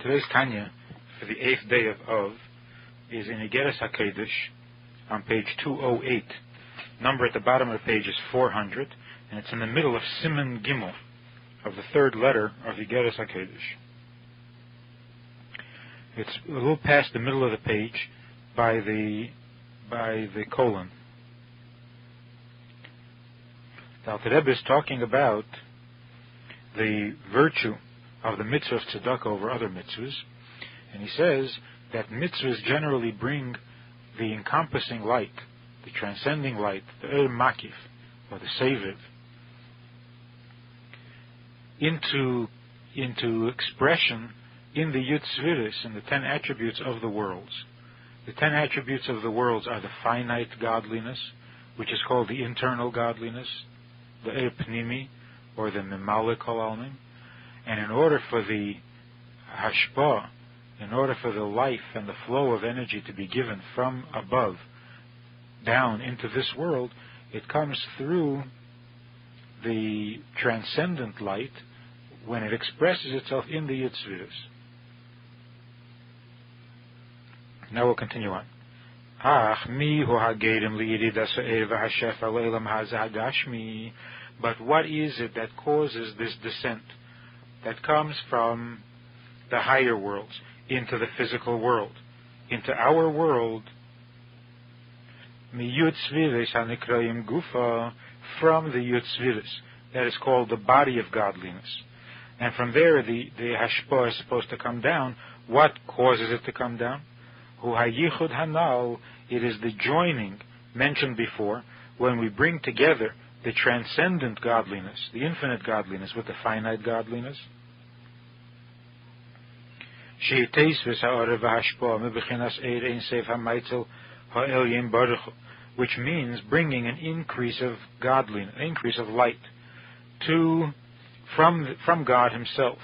Today's Tanya for the 8th day of Av is in Igeres HaKedesh on page 208. Number at the bottom of the page is 400, and it's in the middle of Siman Gimel, of the third letter of Igeres HaKedesh. It's a little past the middle of the page by the colon. The Alter Rebbe is talking about the virtue of the mitzvah of tzedakah over other mitzvahs, and he says that mitzvahs generally bring the encompassing light, the transcending light, the makif, or the seviv, into expression in the Yud Tzviris, in the 10 attributes of the worlds. The 10 attributes of the worlds are the finite godliness, which is called the internal godliness, the pnimi, or the mimale kol almin. And in order for the hashpah, in order for the life and the flow of energy to be given from above down into this world, it comes through the transcendent light when it expresses itself in the Yud Tzviris. Now we'll continue on. But what is it that causes this descent that comes from the higher worlds into the physical world, into our world, from the Yud Tzviris, that is called the body of godliness. And from there the hashpah is supposed to come down. What causes it to come down? It is the joining mentioned before, when we bring together the transcendent godliness, the infinite godliness, with the finite godliness. Which means bringing an increase of godliness, an increase of light from God Himself.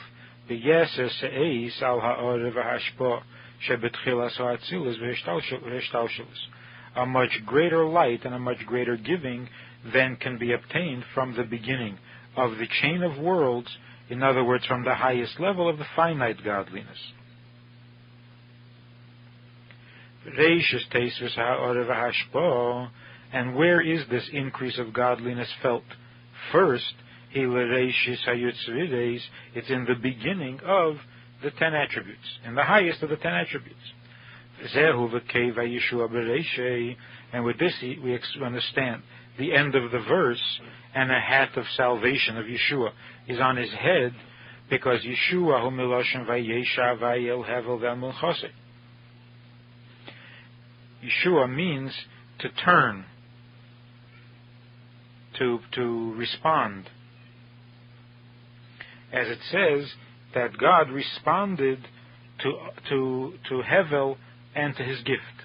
A much greater light and a much greater giving than can be obtained from the beginning of the chain of worlds, in other words, from the highest level of the finite godliness. And where is this increase of godliness felt? First, it's in the beginning of the 10 attributes, in the highest of the 10 attributes. And with this we understand the end of the verse, and a hat of salvation of Yeshua is on his head, because Yeshua Yeshua means to turn, to respond. As it says that God responded to Hevel and to his gift.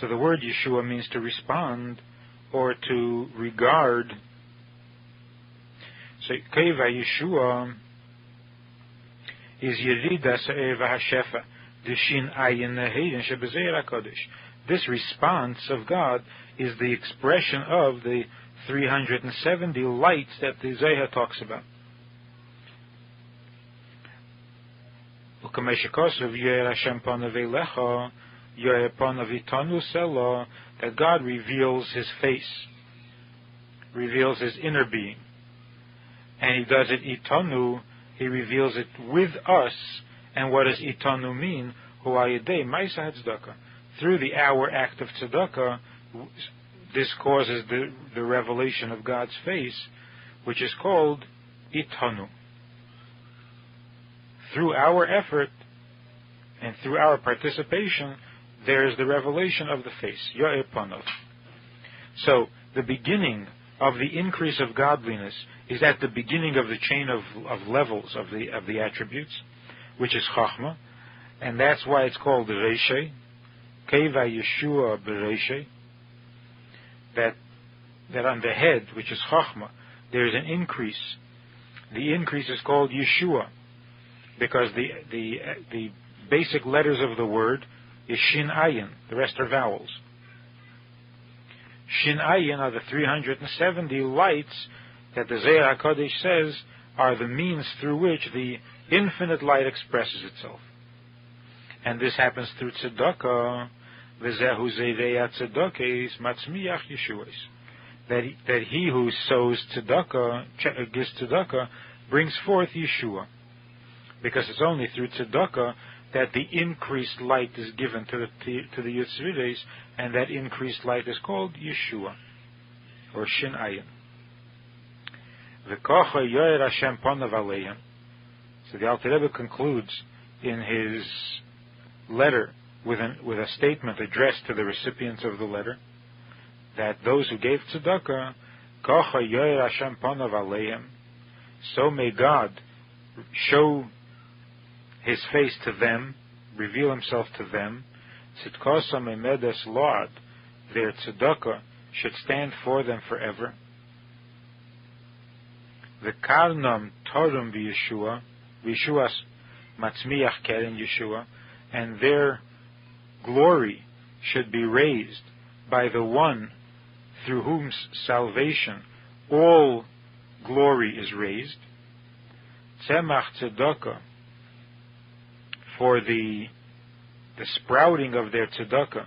So the word Yeshua means to respond or to regard. So Keva Yeshua is Yerida Se'eva HaShefa Dishin Ayin Neheyin Shebezeir HaKodesh. This response of God is the expression of the 370 lights that the Zohar talks about. That God reveals His face, reveals His inner being. And He does it itanu, He reveals it with us. And what does itanu mean? Through the hour act of tzedakah, this causes the revelation of God's face, which is called itanu. Through our effort and through our participation, there is the revelation of the face. So the beginning of the increase of godliness is at the beginning of the chain of levels of the attributes, which is Chachma, and that's why it's called Reishei, Keva Yeshua Bereishei, that on the head, which is Chachma, there is an increase. The increase is called Yeshua, because the basic letters of the word is Shin Ayin. The rest are vowels. Shin Ayin are the 370 lights that the Zohar HaKadosh says are the means through which the infinite light expresses itself. And this happens through tzedakah, v'zehu zevei tzedakah matzmiach yeshuos. That he who sows tzedakah, gives tzedakah, brings forth Yeshua. Because it's only through tzedakah that the increased light is given to the Yitzvides, and that increased light is called Yeshua, or Shin Ayin. V'kocha yoyer Hashem panav aleim. So the Alter Rebbe concludes in his letter with a statement addressed to the recipients of the letter, that those who gave tzedakah, kocha yoyer Hashem panav aleim, so may God show His face to them, reveal Himself to them. Tzidkosa memedes load, their tzedakah should stand for them forever. The karnam torum v'Yeshua, v'Yeshuas matzmiach keren Yeshua, and their glory should be raised by the one through whom salvation, all glory is raised. Tzemach tzedakah, for the sprouting of their tzedakah,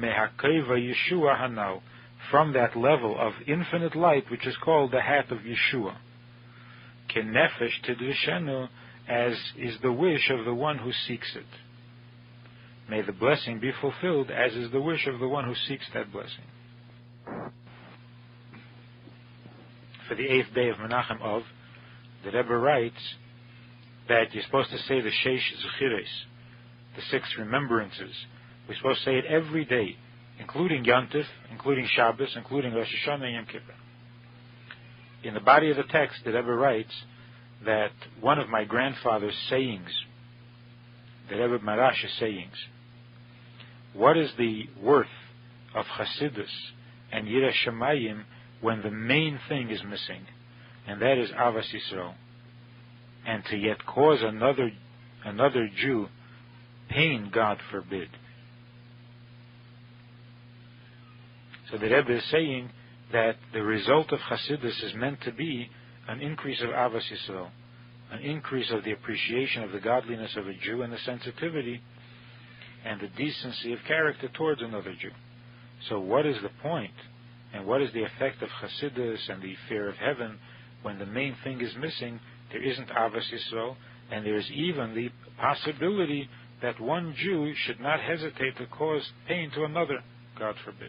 mehakeva Yeshua hanau, from that level of infinite light which is called the hat of Yeshua. Kenefesh tidvishenu, as is the wish of the one who seeks it. May the blessing be fulfilled as is the wish of the one who seeks that blessing. For the 8th day of Menachem Av, the Rebbe writes that you're supposed to say the Sheish Zechires, the 6 remembrances. We're supposed to say it every day, including Yontif, including Shabbos, including Rosh Hashanah and Yom Kippur. In the body of the text, the Rebbe writes that one of my grandfather's sayings, the Rebbe Marash's sayings, what is the worth of Chasidus and Yireh Shamayim when the main thing is missing, and that is Avas Yisrael, and to yet cause another Jew pain, God forbid. So the Rebbe is saying that the result of Chasidus is meant to be an increase of Avas Yisrael, an increase of the appreciation of the godliness of a Jew and the sensitivity and the decency of character towards another Jew. So what is the point, and what is the effect of Chasidus and the fear of heaven when the main thing is missing? There isn't Avas Yisrael, and there is even the possibility that one Jew should not hesitate to cause pain to another, God forbid.